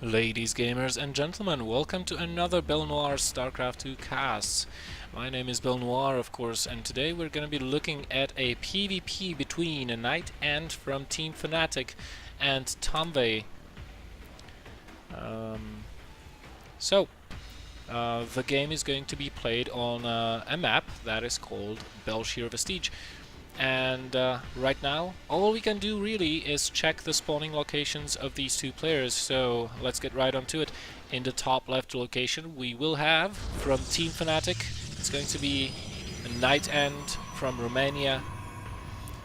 Ladies, gamers and gentlemen, welcome to another BelleNOiR Starcraft 2 cast. My name is BelleNOiR, of course, and today we're going to be looking at a PvP between a NightEnD from Team Fnatic and tomve. The game is going to be played on a map that is called BelleNOiR Vestige. And right now, all we can do really is check the spawning locations of these two players. So let's get right onto it. In the top left location, we will have from Team Fnatic. It's going to be a NightEnD from Romania,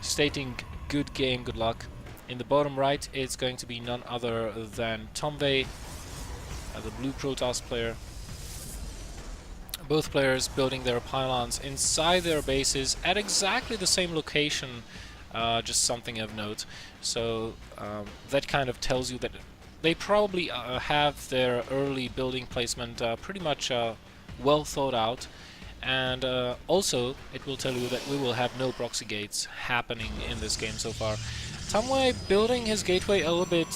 stating good game, good luck. In the bottom right, it's going to be none other than tomve, the blue Protoss player. Both players building their pylons inside their bases at exactly the same location, just something of note. So that kind of tells you that they probably have their early building placement pretty much well thought out. And also, it will tell you that we will have no proxy gates happening in this game so far. tomve building his gateway a little bit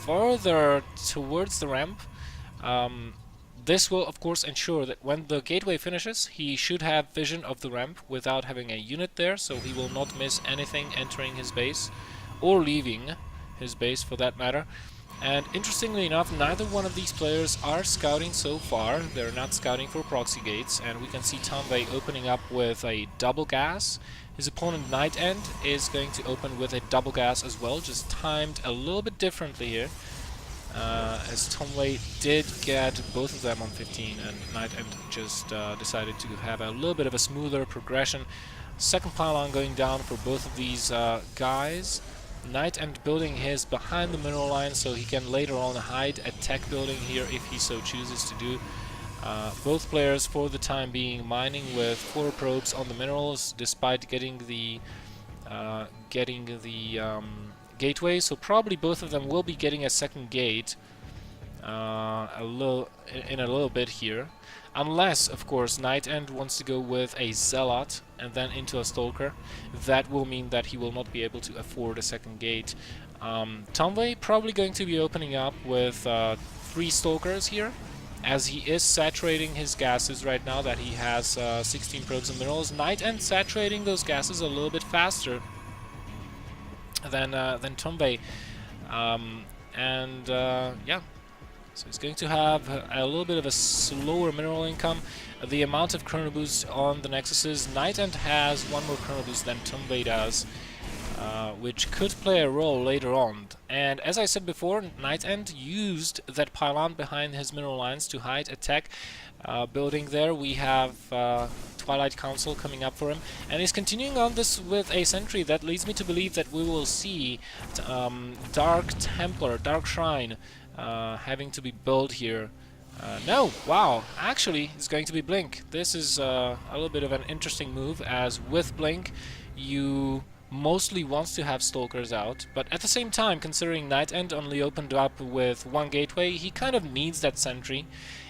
further towards the ramp. This will, of course, ensure that when the gateway finishes, he should have vision of the ramp without having a unit there, so he will not miss anything entering his base, or leaving his base for that matter. And interestingly enough, neither one of these players are scouting so far. They're not scouting for proxy gates, and we can see tomve opening up with a double gas. His opponent NightEnD is going to open with a double gas as well, just timed a little bit differently here. As tomve did get both of them on 15, and NightEnD just decided to have a little bit of a smoother progression. Second pylon going down for both of these guys. NightEnD building his behind the mineral line so he can later on hide a tech building here if he so chooses to do. Both players for the time being mining with 4 probes on the minerals despite getting the gateway, so probably both of them will be getting a second gate in a little bit here, unless of course NightEnD wants to go with a Zealot and then into a Stalker. That will mean that he will not be able to afford a second gate. tomve probably going to be opening up with 3 Stalkers here, as he is saturating his gases right now that he has 16 probes and minerals. NightEnD saturating those gases a little bit faster than tomve, yeah, so he's going to have a little bit of a slower mineral income. The amount of chrono boost on the nexuses, NightEnD has 1 more chrono boost than tomve does, which could play a role later on. And as I said before, NightEnD used that pylon behind his mineral lines to hide a tech building there. We have Twilight Council coming up for him, and he's continuing on this with a sentry. That leads me to believe that we will see Dark Templar, Dark Shrine having to be built here. No, wow, actually it's going to be Blink. This is a little bit of an interesting move, as with Blink you mostly wants to have Stalkers out, but at the same time, considering NightEnD only opened up with 1 gateway, he kind of needs that sentry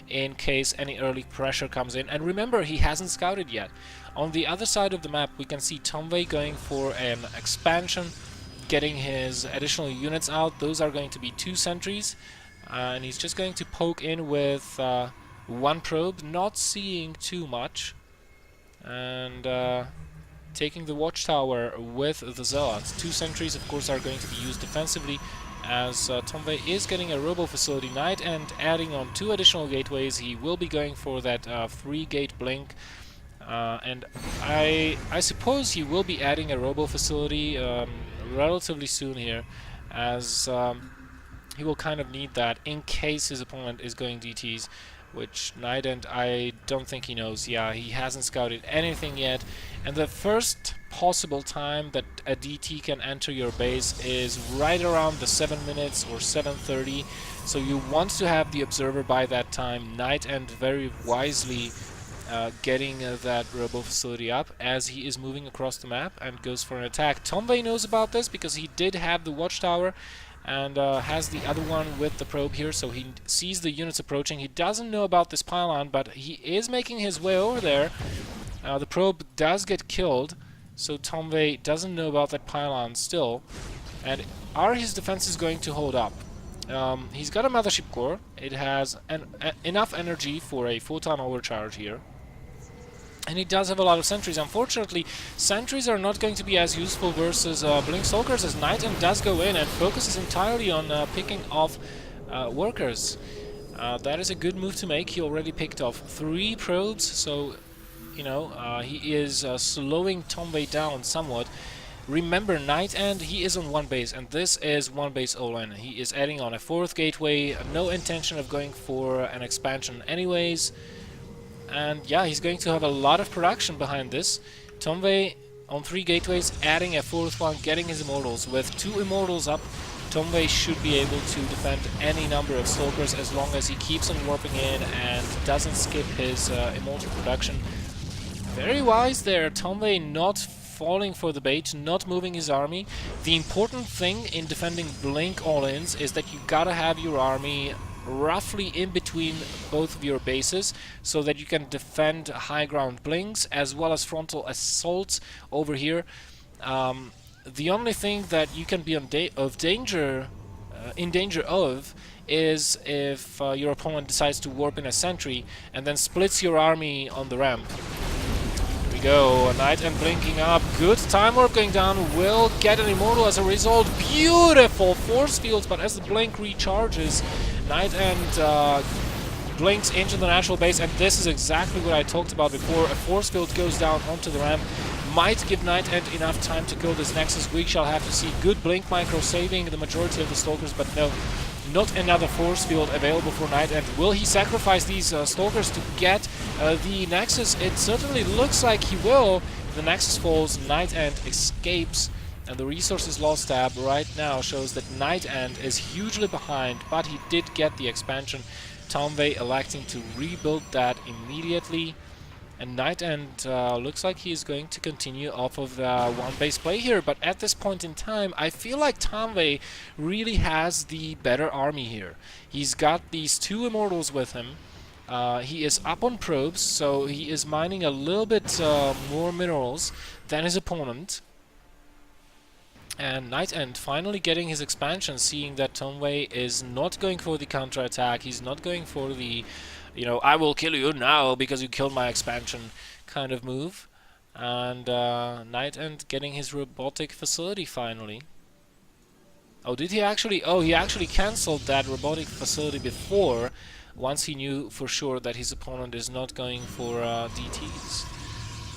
in case any early pressure comes in. And remember, he hasn't scouted yet. On the other side of the map, we can see tomve going for an expansion, getting his additional units out. Those are going to be 2 sentries, and he's just going to poke in with 1 probe, not seeing too much, and taking the watchtower with the Zealots. 2 sentries, of course, are going to be used defensively, as tomve is getting a robo facility. NightEnD adding on 2 additional gateways. He will be going for that 3 gate blink, and I suppose he will be adding a robo facility relatively soon here, as he will kind of need that in case his opponent is going DTs, which NightEnD, I don't think he knows. Yeah, he hasn't scouted anything yet, and the first possible time that a DT can enter your base is right around the 7 minutes or 7:30, so you want to have the observer by that time. NightEnD very wisely getting that robo facility up as he is moving across the map and goes for an attack. tomve knows about this because he did have the watchtower and has the other one with the probe here, so he sees the units approaching. He doesn't know about this pylon, but he is making his way over there. The probe does get killed, so tomve doesn't know about that pylon still. And are his defenses going to hold up? He's got a mothership core. It has enough energy for a photon overcharge here. And he does have a lot of sentries. Unfortunately, sentries are not going to be as useful versus Blink Stalkers, as NightEnD does go in and focuses entirely on picking off workers. That is a good move to make. He already picked off 3 probes, so you know he is slowing tomve down somewhat. Remember, NightEnD, he is on 1 base, and this is 1 base all-in. He is adding on a 4th gateway, no intention of going for an expansion anyways. And yeah, he's going to have a lot of production behind this. tomve on 3 gateways, adding a 4th one, getting his immortals. With 2 immortals up, tomve should be able to defend any number of stalkers as long as he keeps on warping in and doesn't skip his immortal production. Very wise there, tomve not falling for the bait, not moving his army. The important thing in defending Blink all-ins is that you gotta have your army roughly in between both of your bases so that you can defend high ground blinks as well as frontal assaults over here. The only thing that you can be in danger of is if your opponent decides to warp in a sentry and then splits your army on the ramp. Go, NightEnD blinking up, good time warp going down, will get an immortal as a result. Beautiful force fields, but as the blink recharges, NightEnD blinks into the natural base, and this is exactly what I talked about before. A force field goes down onto the ramp, might give NightEnD enough time to kill this Nexus. We shall have to see. Good blink micro saving the majority of the stalkers, but no, not another force field available for NightEnD. Will he sacrifice these stalkers to get the Nexus? It certainly looks like he will. The Nexus falls, NightEnD escapes, and the resources lost tab right now shows that NightEnD is hugely behind, but he did get the expansion. tomve electing to rebuild that immediately. And NightEnD looks like he is going to continue off of the 1 base play here, but at this point in time, I feel like tomve really has the better army here. He's got these 2 immortals with him. He is up on probes, so he is mining a little bit more minerals than his opponent. And NightEnD finally getting his expansion, seeing that tomve is not going for the counterattack, he's not going for the, you know, I will kill you now because you killed my expansion kind of move. And NightEnD getting his robotic facility finally. Oh, did he actually? Oh, he actually cancelled that robotic facility before, once he knew for sure that his opponent is not going for DTs.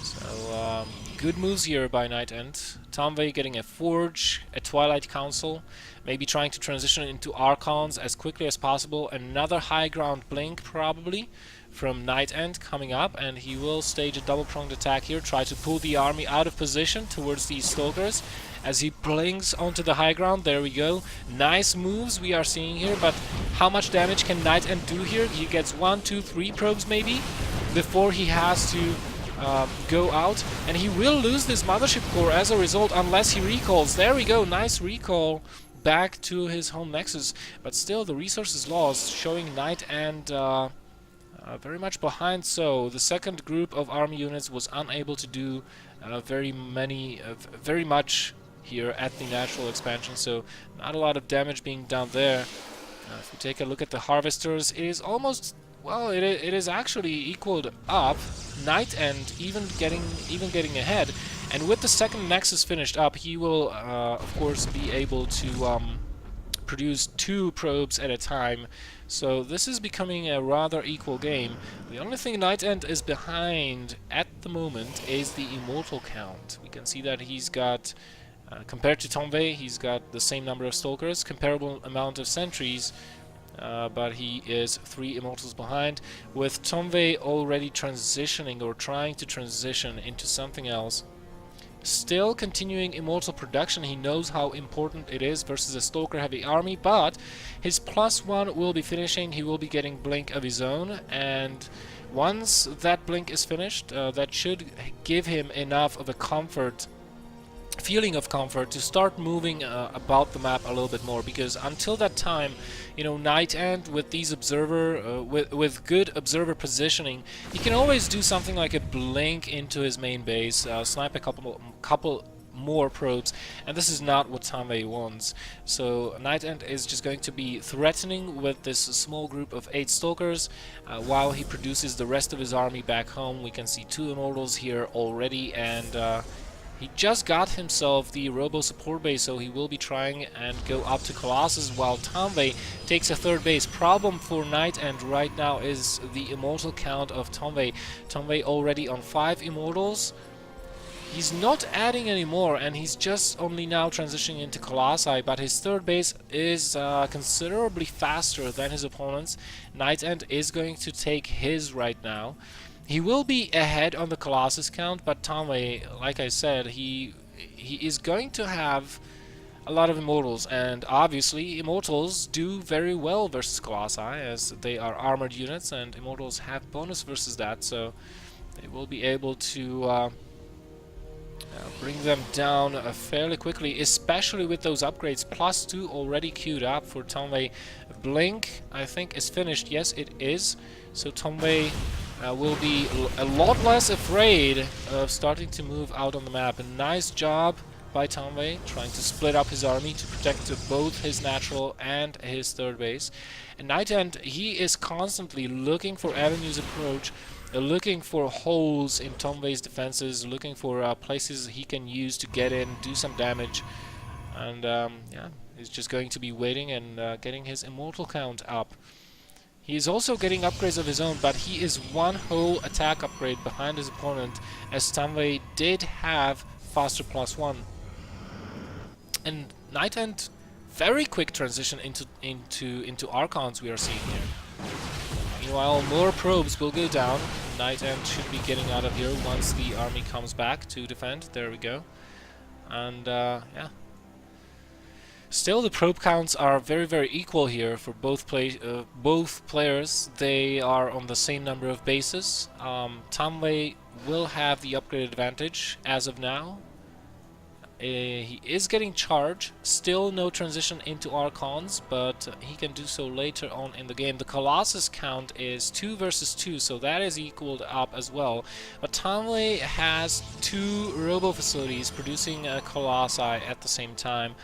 So, good moves here by NightEnD. tomve getting a Forge, a Twilight Council, maybe trying to transition into Archons as quickly as possible. Another high ground blink probably from NightEnD coming up, and he will stage a double-pronged attack here, try to pull the army out of position towards these stalkers as he blinks onto the high ground. There we go. Nice moves we are seeing here, but how much damage can NightEnD do here? He gets 1, 2, 3 probes maybe before he has to go out, and he will lose this mothership core as a result unless he recalls. There we go, nice recall back to his home nexus, but still the resources lost, showing NightEnD very much behind. So the second group of army units was unable to do very much here at the natural expansion, so not a lot of damage being done there. If we take a look at the harvesters, it is almost, well, it is actually equaled up. NightEnD even getting ahead, and with the second nexus finished up, he will of course be able to produce 2 probes at a time. So this is becoming a rather equal game. The only thing NightEnD is behind at the moment is the immortal count. We can see that he's got, compared to tomve, he's got the same number of stalkers, comparable amount of sentries, but he is 3 immortals behind, with tomve already transitioning or trying to transition into something else. Still continuing immortal production. He knows how important it is versus a stalker heavy army, but his +1 will be finishing. He will be getting blink of his own, and once that blink is finished, that should give him enough of a feeling of comfort to start moving about the map a little bit more, because until that time, you know, NightEnD with these with good observer positioning, he can always do something like a blink into his main base, snipe a couple more probes, and this is not what tomve wants. So NightEnD is just going to be threatening with this small group of 8 Stalkers while he produces the rest of his army back home. We can see 2 Immortals here already, and he just got himself the Robo support base, so he will be trying and go up to Colossus while tomve takes a 3rd base. Problem for NightEnD right now is the Immortal count of tomve. tomve already on 5 Immortals. He's not adding anymore, and he's just only now transitioning into Colossi, but his 3rd base is considerably faster than his opponent's. NightEnD is going to take his right now. He will be ahead on the Colossus count, but tomve, like I said, he is going to have a lot of Immortals, and obviously Immortals do very well versus Colossi, as they are armored units, and Immortals have bonus versus that, so they will be able to bring them down fairly quickly, especially with those upgrades. +2 already queued up for tomve. Blink, I think, is finished. Yes, it is. So tomve will be a lot less afraid of starting to move out on the map. A nice job by tomve, trying to split up his army to protect both his natural and his 3rd base. And NightEnD, he is constantly looking for avenues of approach, looking for holes in tomve's defenses, looking for places he can use to get in, do some damage. And yeah, he's just going to be waiting and getting his Immortal count up. He is also getting upgrades of his own, but he is 1 whole attack upgrade behind his opponent, as tomve did have faster +1. And NightEnD, very quick transition into Archons we are seeing here. Meanwhile, more probes will go down. NightEnD should be getting out of here once the army comes back to defend. There we go. And yeah. Still, the probe counts are very, very equal here for both players. They are on the same number of bases. tomve will have the upgrade advantage as of now. He is getting charge. Still no transition into Archons, but he can do so later on in the game. The Colossus count is 2 versus 2, so that is equaled up as well. But tomve has 2 Robo facilities producing Colossi at the same time.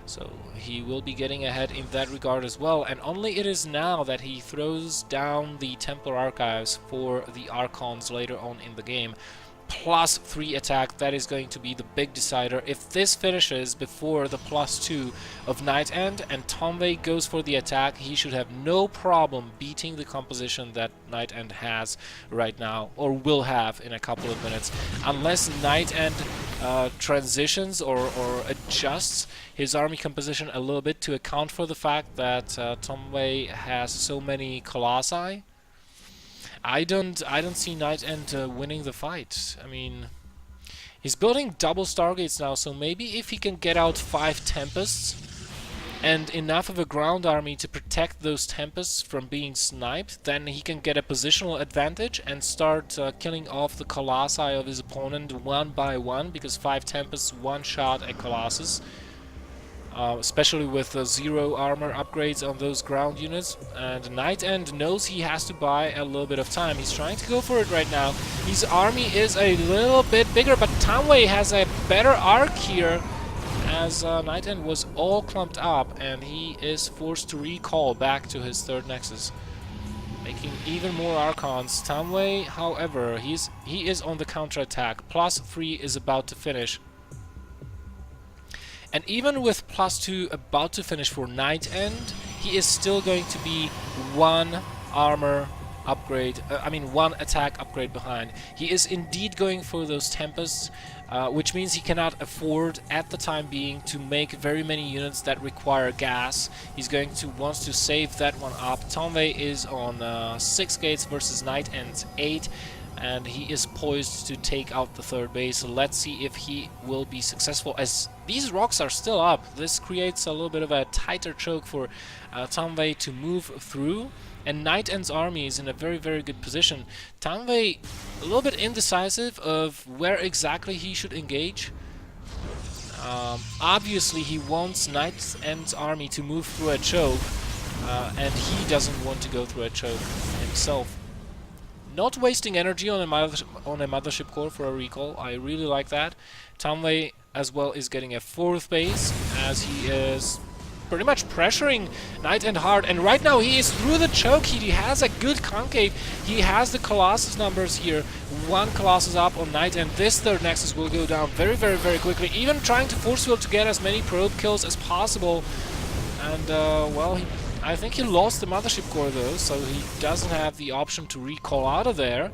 So he will be getting ahead in that regard as well, and only it is now that he throws down the Templar Archives for the Archons later on in the game. +3 attack, that is going to be the big decider. If this finishes before the +2 of NightEnD and tomve goes for the attack, he should have no problem beating the composition that NightEnD has right now, or will have in a couple of minutes. Unless NightEnD transitions or adjusts his army composition a little bit to account for the fact that tomve has so many Colossi, I don't see NightEnD winning the fight. I mean, he's building double Stargates now, so maybe if he can get out 5 Tempests and enough of a ground army to protect those Tempests from being sniped, then he can get a positional advantage and start killing off the Colossi of his opponent 1 by 1, because 5 Tempests one-shot a Colossus. Especially with 0 armor upgrades on those ground units. And NightEnD knows he has to buy a little bit of time. He's trying to go for it right now. His army is a little bit bigger, but tomve has a better arc here, as NightEnD was all clumped up, and he is forced to recall back to his 3rd Nexus, making even more Archons. tomve, however, he is on the counter-attack. +3 is about to finish. And even with +2 about to finish for NightEnD, he is still going to be 1 armor upgrade, 1 attack upgrade behind. He is indeed going for those Tempests, which means he cannot afford at the time being to make very many units that require gas. He's going to want to save that one up. tomve is on 6 gates versus NightEnd's 8. And he is poised to take out the 3rd base. Let's see if he will be successful, as these rocks are still up. This creates a little bit of a tighter choke for tomve to move through, and NightEnd's army is in a very, very good position. tomve a little bit indecisive of where exactly he should engage. Obviously he wants NightEnd's army to move through a choke, and he doesn't want to go through a choke himself. Not wasting energy on a mothership core for a recall. I really like that. tomve as well is getting a 4th base, as he is pretty much pressuring NightEnD hard, and right now he is through the choke. He has a good concave. He has the Colossus numbers here. 1 Colossus up on NightEnD. This 3rd Nexus will go down very, very, very quickly, even trying to force field to get as many probe kills as possible. And, well, I think he lost the Mothership Core though, so he doesn't have the option to recall out of there.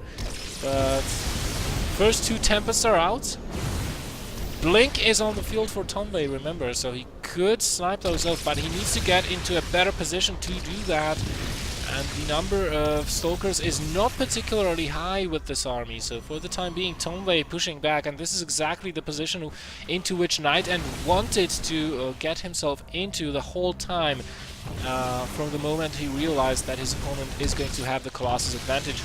But first 2 Tempests are out. Blink is on the field for tomve, remember, so he could snipe those off, but he needs to get into a better position to do that. And the number of Stalkers is not particularly high with this army, so for the time being tomve pushing back, and this is exactly the position into which NightEnD wanted to get himself into the whole time, from the moment he realized that his opponent is going to have the Colossus advantage.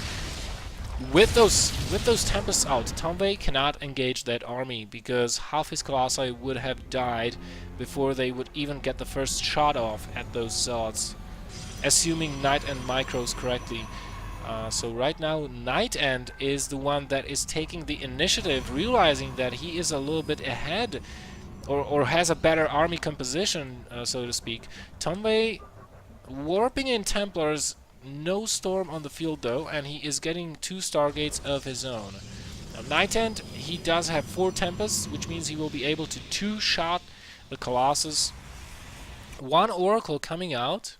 With those Tempests out, tomve cannot engage that army, because half his Colossi would have died before they would even get the first shot off at those Zealots, assuming NightEnD micros correctly. So right now NightEnD is the one that is taking the initiative, realizing that he is a little bit ahead, or has a better army composition, so to speak. tomve warping in Templars. No Storm on the field though, and he is getting 2 Stargates of his own. Now NightEnD, he does have 4 Tempests, which means he will be able to 2-shot the Colossus. 1 Oracle coming out.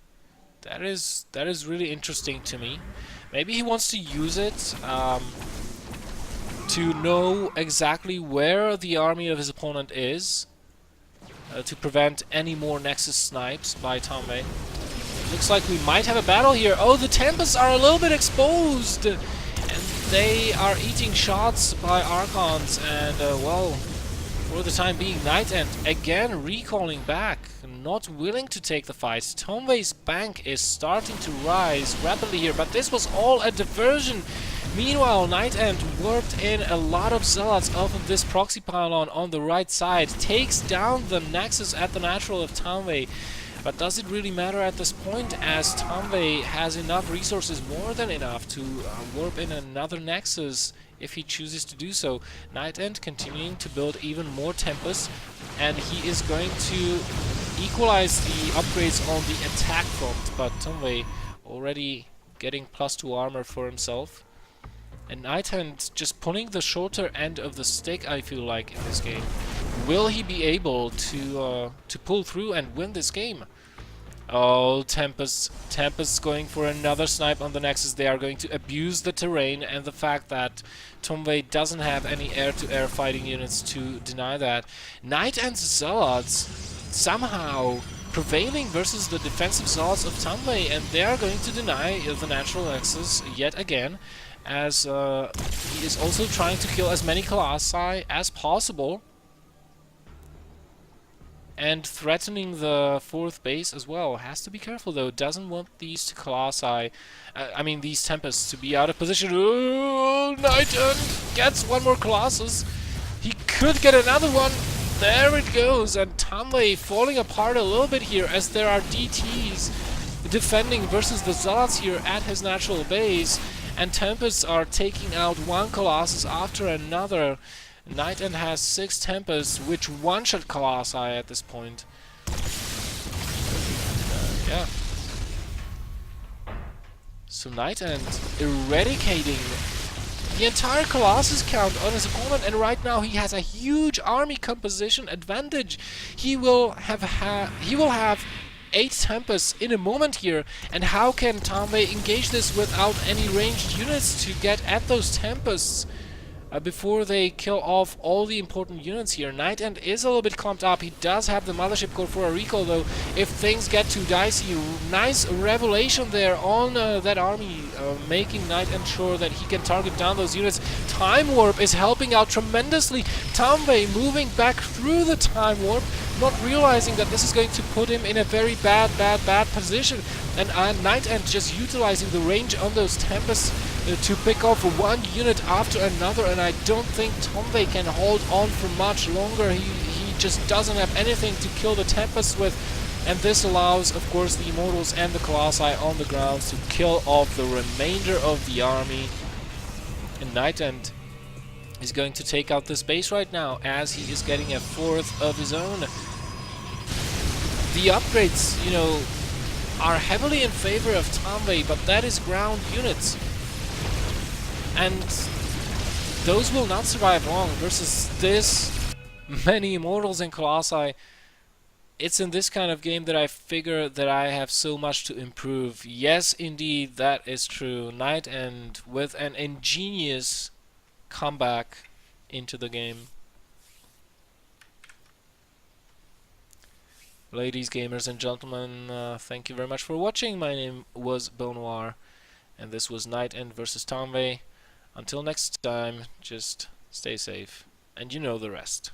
That is really interesting to me. Maybe he wants to use it to know exactly where the army of his opponent is, to prevent any more Nexus snipes by tomve. Looks like we might have a battle here. Oh, the Tempests are a little bit exposed, and they are eating shots by Archons, and well, for the time being NightEnD again recalling back, not willing to take the fight. tomve's bank is starting to rise rapidly here, but this was all a diversion. Meanwhile, NightEnD warped in a lot of Zealots off of this proxy pylon on the right side, takes down the Nexus at the natural of tomve. But does it really matter at this point, as tomve has enough resources, more than enough, to warp in another Nexus if he chooses to do so. NightEnD continuing to build even more Tempests, and he is going to equalize the upgrades on the attack front, but tomve already getting +2 armor for himself. And NightEnD just pulling the shorter end of the stick, I feel like, in this game. Will he be able to pull through and win this game? Oh, Tempest's going for another snipe on the Nexus. They are going to abuse the terrain and the fact that tomve doesn't have any air-to-air fighting units to deny that. NightEnd's Zealots somehow prevailing versus the defensive Zealots of tomve, and they are going to deny the natural Nexus yet again, as he is also trying to kill as many Colossi as possible, and threatening the 4th base as well. Has to be careful though, doesn't want these Colossi, these Tempests to be out of position. Oh, NightEnD gets 1 more Colossus. He could get another one. There it goes, and tomve falling apart a little bit here, as there are DTs defending versus the Zealots here at his natural base, and Tempests are taking out 1 Colossus after another. NightEnD has 6 Tempests, which one-shot Colossi at this point. Yeah. So NightEnD eradicating the entire Colossus count on his opponent, and right now he has a huge army composition advantage. He will have 8 Tempests in a moment here, and how can tomve engage this without any ranged units to get at those Tempests before they kill off all the important units here? NightEnD is a little bit clumped up. He does have the Mothership Core for a recall though, if things get too dicey. Nice revelation there on that army, making NightEnD sure that he can target down those units. Time Warp is helping out tremendously. tomve moving back through the Time Warp, not realizing that this is going to put him in a very bad position, and NightEnD just utilizing the range on those Tempests to pick off 1 unit after another, and I don't think tomve can hold on for much longer. He just doesn't have anything to kill the Tempests with, and this allows, of course, the Immortals and the Colossi on the grounds to kill off the remainder of the army. And NightEnD He's going to take out this base right now as he is getting a fourth of his own. The upgrades, you know, are heavily in favor of tomve, but that is ground units. And those will not survive long versus this many immortals and colossi. It's in this kind of game that I figure that I have so much to improve. Yes, indeed, that is true. NightEnD with an ingenious comeback into the game. Ladies, gamers, and gentlemen, thank you very much for watching. My name was BelleNOiR, and this was NightEnD versus tomve. Until next time, just stay safe, and you know the rest.